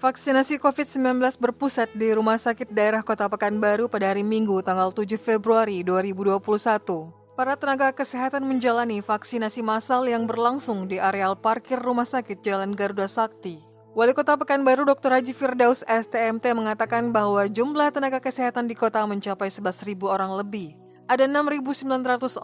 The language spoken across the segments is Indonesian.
Vaksinasi COVID-19 berpusat di Rumah Sakit Daerah Kota Pekanbaru pada hari Minggu tanggal 7 Februari 2021. Para tenaga kesehatan menjalani vaksinasi massal yang berlangsung di areal parkir Rumah Sakit Jalan Garuda Sakti. Wali Kota Pekanbaru Dr. Haji Firdaus STMT mengatakan bahwa jumlah tenaga kesehatan di kota mencapai 11.000 orang lebih. Ada 6.900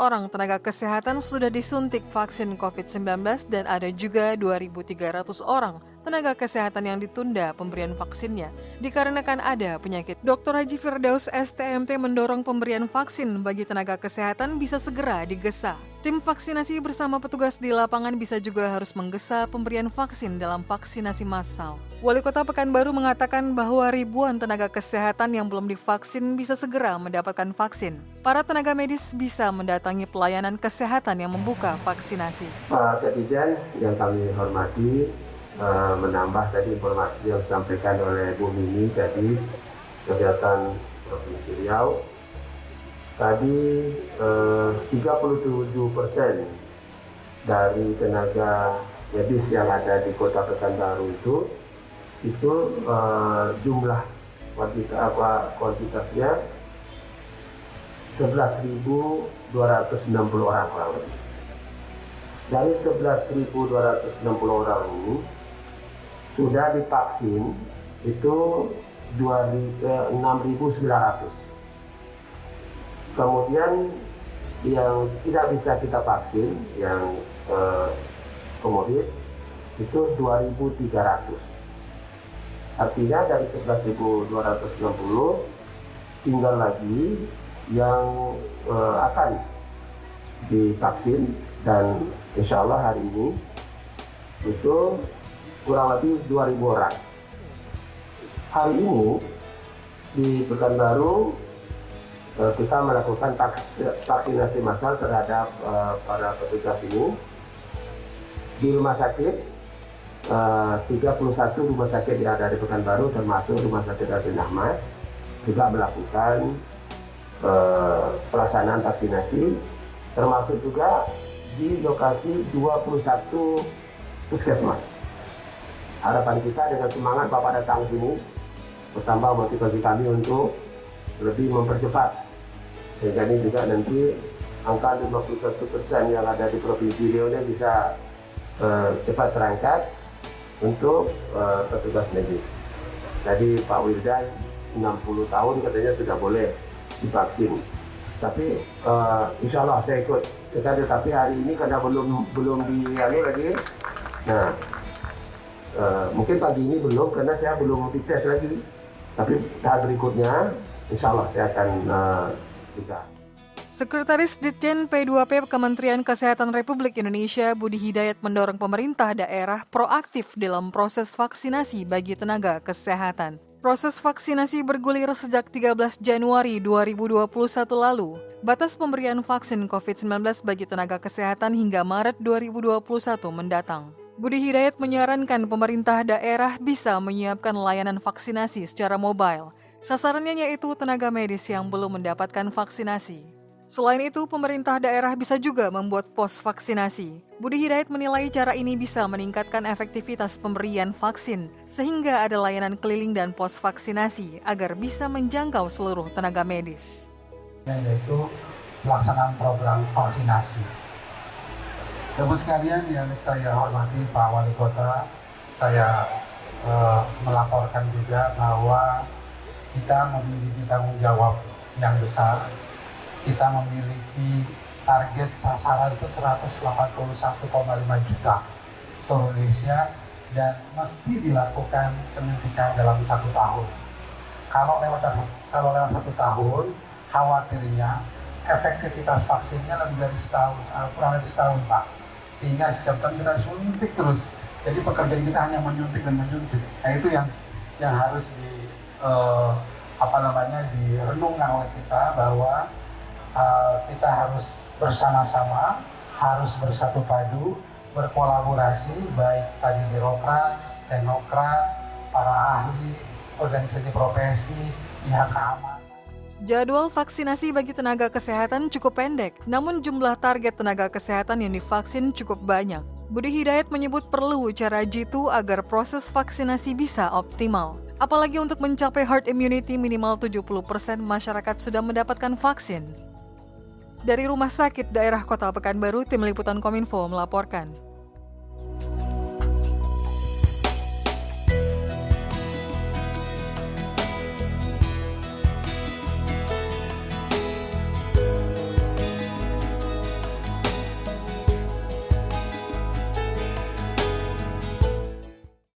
orang tenaga kesehatan sudah disuntik vaksin COVID-19 dan ada juga 2.300 orang tenaga kesehatan yang ditunda pemberian vaksinnya dikarenakan ada penyakit. Dr. Haji Firdaus STMT mendorong pemberian vaksin bagi tenaga kesehatan bisa segera digesa. Tim vaksinasi bersama petugas di lapangan bisa juga harus menggesa pemberian vaksin dalam vaksinasi massal. Wali Kota Pekanbaru mengatakan bahwa ribuan tenaga kesehatan yang belum divaksin bisa segera mendapatkan vaksin. Para tenaga medis bisa mendatangi pelayanan kesehatan yang membuka vaksinasi. Pak Sekjen yang kami hormati, menambah tadi informasi yang disampaikan oleh Bu Mini, Kadis Kesehatan Provinsi Riau. Tadi 37% dari tenaga medis yang ada di Kota Pekanbaru itu jumlah kuantitasnya 11.260 orang kurang lebih. Dari 11.260 orang ini sudah divaksin itu 6.900. Kemudian yang tidak bisa kita vaksin, yang komorbid, itu 2.300. Artinya dari 11.260 tinggal lagi yang akan divaksin, dan insya Allah hari ini itu kurang lebih 2.000 orang. Hari ini di Pekanbaru kita melakukan vaksinasi massal terhadap para petugas ini. Di rumah sakit, 31 rumah sakit yang ada di Pekanbaru termasuk Rumah Sakit Raden Ahmad juga melakukan pelaksanaan vaksinasi, termasuk juga di lokasi 21 puskesmas. Harapan kita dengan semangat Bapak datang sini, bertambah motivasi kami untuk lebih mempercepat, sehingga ini juga nanti angka 51% yang ada di Provinsi Riau ini bisa cepat terangkat untuk petugas medis. Jadi Pak Wildan 60 tahun katanya sudah boleh divaksin. Tapi insya Allah saya ikut. Tetapi hari ini karena belum dianu lagi. Nah, mungkin pagi ini belum karena saya belum dites lagi. Tapi tahap berikutnya insya Allah saya akan juga. Sekretaris Ditjen P2P Kementerian Kesehatan Republik Indonesia Budi Hidayat mendorong pemerintah daerah proaktif dalam proses vaksinasi bagi tenaga kesehatan. Proses vaksinasi bergulir sejak 13 Januari 2021 lalu. Batas pemberian vaksin COVID-19 bagi tenaga kesehatan hingga Maret 2021 mendatang. Budi Hidayat menyarankan pemerintah daerah bisa menyiapkan layanan vaksinasi secara mobile. Sasarannya yaitu tenaga medis yang belum mendapatkan vaksinasi. Selain itu, pemerintah daerah bisa juga membuat pos vaksinasi. Budi Hidayat menilai cara ini bisa meningkatkan efektivitas pemberian vaksin, sehingga ada layanan keliling dan pos vaksinasi agar bisa menjangkau seluruh tenaga medis. Yaitu pelaksanaan program vaksinasi. Bapak sekalian yang saya hormati Pak Wali Kota, saya melaporkan juga bahwa kita memiliki tanggung jawab yang besar. Kita memiliki target sasaran itu 181,5 juta seluruh Indonesia dan mesti dilakukan penyuntikan dalam 1 tahun. Kalau lewat 1 tahun, khawatirnya efektivitas vaksinnya lebih dari setahun, kurang dari setahun Pak. Sehingga setiap tahun kita harus menyuntik terus. Jadi pekerjaan kita hanya menyuntik dan menyuntik. Nah itu yang harus direnungkan oleh kita, bahwa kita harus bersama-sama, harus bersatu padu, berkolaborasi, baik tadi birokrat, teknokrat, para ahli, organisasi profesi, pihak keamanan. Jadwal vaksinasi bagi tenaga kesehatan cukup pendek, namun jumlah target tenaga kesehatan yang divaksin cukup banyak. Budi Hidayat menyebut perlu cara jitu agar proses vaksinasi bisa optimal. Apalagi untuk mencapai herd immunity minimal 70% masyarakat sudah mendapatkan vaksin. Dari Rumah Sakit Daerah Kota Pekanbaru, Tim Liputan Kominfo melaporkan.